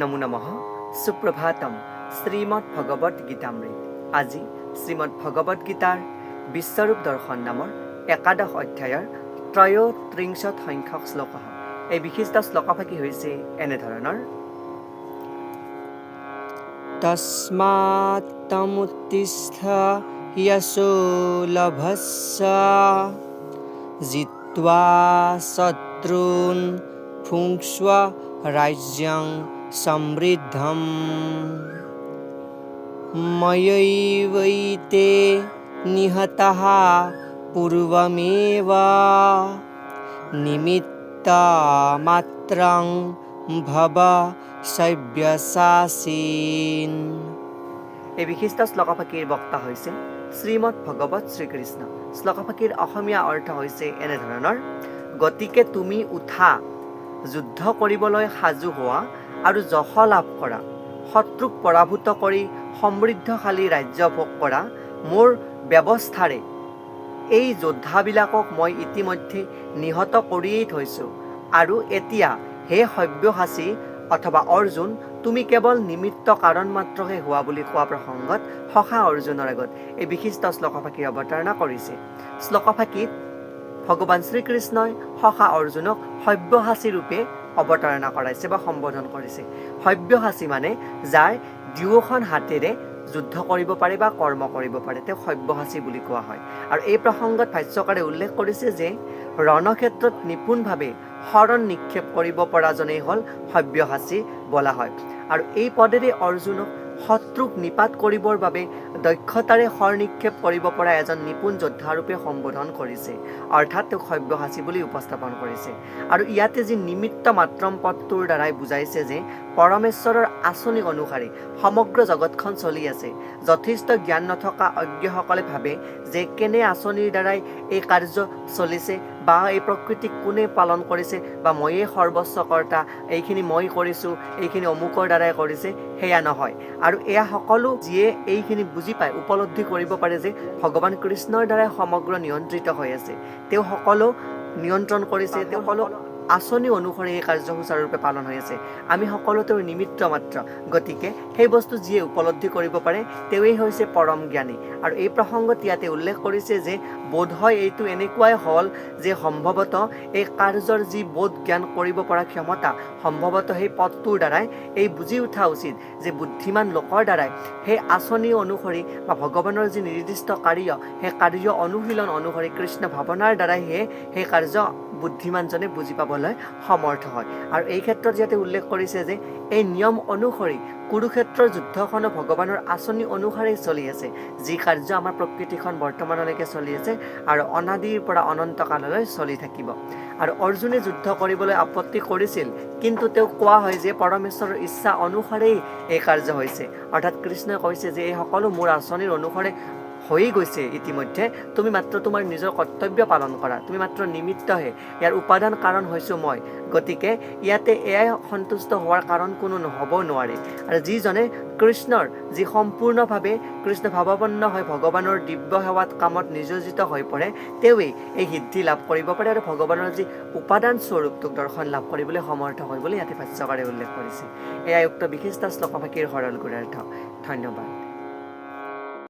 নমো নমঃ সুপ্ৰভাতম শ্ৰীমদ্ ভগবত গীতামৃত। আজি শ্ৰীমদ্ ভগবত গীতাৰ বিশ্বৰূপ দৰ্শন নামৰ একাদশ অধ্যায়ৰ ৩৩ সংখ্যক শ্লোক। এই বিশিষ্ট শ্লোকফাকি হৈছে এনেধৰণৰ: তস্মাৎ তমুত্তিষ্ঠ য়শো লভস্য জিত্বা শত্ৰুন ভুঙ্ক্ষ্ব ৰাজ্যং সমৃদ্ধম ময়ৈবৈতে নিহতাঃ পূৰ্বমেৱ নিমিত্তমাত্ৰং ভৱ সব্যসাচীন। এই বিশিষ্ট শ্লোকফাকিৰ বক্তা হৈছে শ্ৰীমৎ ভগৱত শ্ৰীকৃষ্ণ। শ্লোকফাকিৰ অসমীয়া অৰ্থ হৈছে এনেধৰণৰ: গতিকে তুমি উঠা, যুদ্ধ কৰিবলৈ সাজু হোৱা আৰু যশ লাভ কৰা, শত্ৰুক পৰাভূত কৰি সমৃদ্ধশালী ৰাজ্য ভোগ কৰা। মোৰ ব্যৱস্থাৰে এই যোদ্ধাবিলাকক মই ইতিমধ্যে নিহত কৰিয়েই থৈছোঁ, আৰু এতিয়া হে সব্যসাচী অথবা অৰ্জুন, তুমি কেৱল নিমিত্ত কাৰণ মাত্ৰহে হোৱা বুলি কোৱা প্ৰসংগত সখা অৰ্জুনৰ আগত এই বিশিষ্ট শ্লোকফাকিৰ অৱতাৰণা কৰিছে। শ্লোকফাকিত ভগৱান শ্ৰীকৃষ্ণই সখা অৰ্জুনক সব্যসাচী ৰূপে অৱতাৰণা কৰাইছে বা সম্বোধন কৰিছে। সব্যসাচী মানে যাৰ দুয়োখন হাতেৰে যুদ্ধ কৰিব পাৰে বা কৰ্ম কৰিব পাৰে, তেওঁ সব্যসাচী বুলি কোৱা হয়। আৰু এই প্ৰসংগত ভাষ্যকাৰে উল্লেখ কৰিছে যে ৰণক্ষেত্ৰত নিপুণভাৱে শৰণ নিক্ষেপ কৰিব পৰাজনেই হ'ল সব্যসাচী বোলা হয়। আৰু এই পদেৰে অৰ্জুনক শত্ৰুক নিপাত কৰিবৰ বাবে দক্ষতাৰে শৰ নিক্ষেপ কৰিব পৰা এজন নিপুণ যোদ্ধাৰূপে সম্বোধন কৰিছে, অৰ্থাৎ তেওঁক সব্যসাচী বুলি উপস্থাপন কৰিছে। আৰু ইয়াতে যি নিমিত্ত মাত্ৰম পদটোৰ দ্বাৰাই বুজাইছে যে পৰমেশ্বৰৰ আঁচনি অনুসাৰে সমগ্ৰ জগতখন চলি আছে। যথেষ্ট জ্ঞান নথকা অজ্ঞসকলে ভাবে যে কেনে আঁচনিৰ দ্বাৰাই এই কাৰ্য চলিছে বা এই প্ৰকৃতিক কোনে পালন কৰিছে বা ময়েই সৰ্বস্ব কৰ্তা, এইখিনি মই কৰিছোঁ, এইখিনি অমুকৰ দ্বাৰাই কৰিছে। সেয়া নহয়। আৰু এয়া সকলো যিয়ে এইখিনি বুজি পায়, উপলব্ধি কৰিব পাৰে যে ভগৱান কৃষ্ণৰ দ্বাৰাই সমগ্ৰ নিয়ন্ত্ৰিত হৈ আছে। তেওঁ সকলো নিয়ন্ত্ৰণ কৰিছে, তেওঁ সকলো আঁচনি অনুসৰি এই কাৰ্য সুচাৰুৰূপে পালন হৈ আছে। আমি সকলো তেওঁৰ নিমিত্ত মাত্ৰ। গতিকে সেই বস্তু যিয়ে উপলব্ধি কৰিব পাৰে তেওঁৱেই হৈছে পৰম জ্ঞানী। আৰু এই প্ৰসংগত ইয়াতে উল্লেখ কৰিছে যে বোধ হয় এইটো এনেকুৱাই হ'ল যে সম্ভৱতঃ এই কাৰ্যৰ যি বোধ জ্ঞান কৰিব পৰা ক্ষমতা, সম্ভৱতঃ সেই পদটোৰ দ্বাৰাই এই বুজি উঠা উচিত যে বুদ্ধিমান লোকৰ দ্বাৰাই সেই আঁচনি অনুসৰি বা ভগৱানৰ যি নিৰ্দিষ্ট কাৰ্য, সেই কাৰ্য অনুশীলন অনুসৰি কৃষ্ণ ভাৱনাৰ দ্বাৰাইহে সেই কাৰ্য বুদ্ধিমানজনে বুজি পাবলৈ সমৰ্থ হয়। আৰু এই ক্ষেত্ৰত ইয়াতে উল্লেখ কৰিছে যে এই নিয়ম অনুসৰি কুৰুক্ষেত্ৰৰ যুদ্ধখনো ভগৱানৰ আঁচনি অনুসাৰেই চলি আছে, যি কাৰ্য আমাৰ প্ৰকৃতিখন বৰ্তমানলৈকে চলি আছে আৰু অনাদিৰ পৰা অনন্ত কাললৈ চলি থাকিব। আৰু অৰ্জুনে যুদ্ধ কৰিবলৈ আপত্তি কৰিছিল, কিন্তু তেওঁক কোৱা হয় যে পৰমেশ্বৰৰ ইচ্ছা অনুসাৰেই এই কাৰ্য হৈছে, অৰ্থাৎ কৃষ্ণই কৈছে যে এই সকলো মোৰ আঁচনিৰ অনুসাৰে হৈ গৈছে ইতিমধ্যে, তুমি মাত্ৰ তোমাৰ নিজৰ কৰ্তব্য পালন কৰা, তুমি মাত্ৰ নিমিত্তহে, ইয়াৰ উপাদান কাৰণ হৈছোঁ মই। গতিকে ইয়াতে এয়াই সন্তুষ্ট হোৱাৰ কাৰণ কোনো নহ'ব নোৱাৰে। আৰু যিজনে কৃষ্ণৰ যি সম্পূৰ্ণভাৱে কৃষ্ণ ভাৱাপন্ন হৈ ভগৱানৰ দিব্য সেৱাত কামত নিয়োজিত হৈ পৰে, তেওঁৱেই এই সিদ্ধি লাভ কৰিব পাৰে আৰু ভগৱানৰ যি উপাদান স্বৰূপটোক দৰ্শন লাভ কৰিবলৈ সমৰ্থ হয় বুলি ইয়াতে ভাষ্যকাৰে উল্লেখ কৰিছে। এয়াই উক্ত বিশিষ্ট শ্লোকফাকিৰ সৰল গুণাৰ্থ। ধন্যবাদ।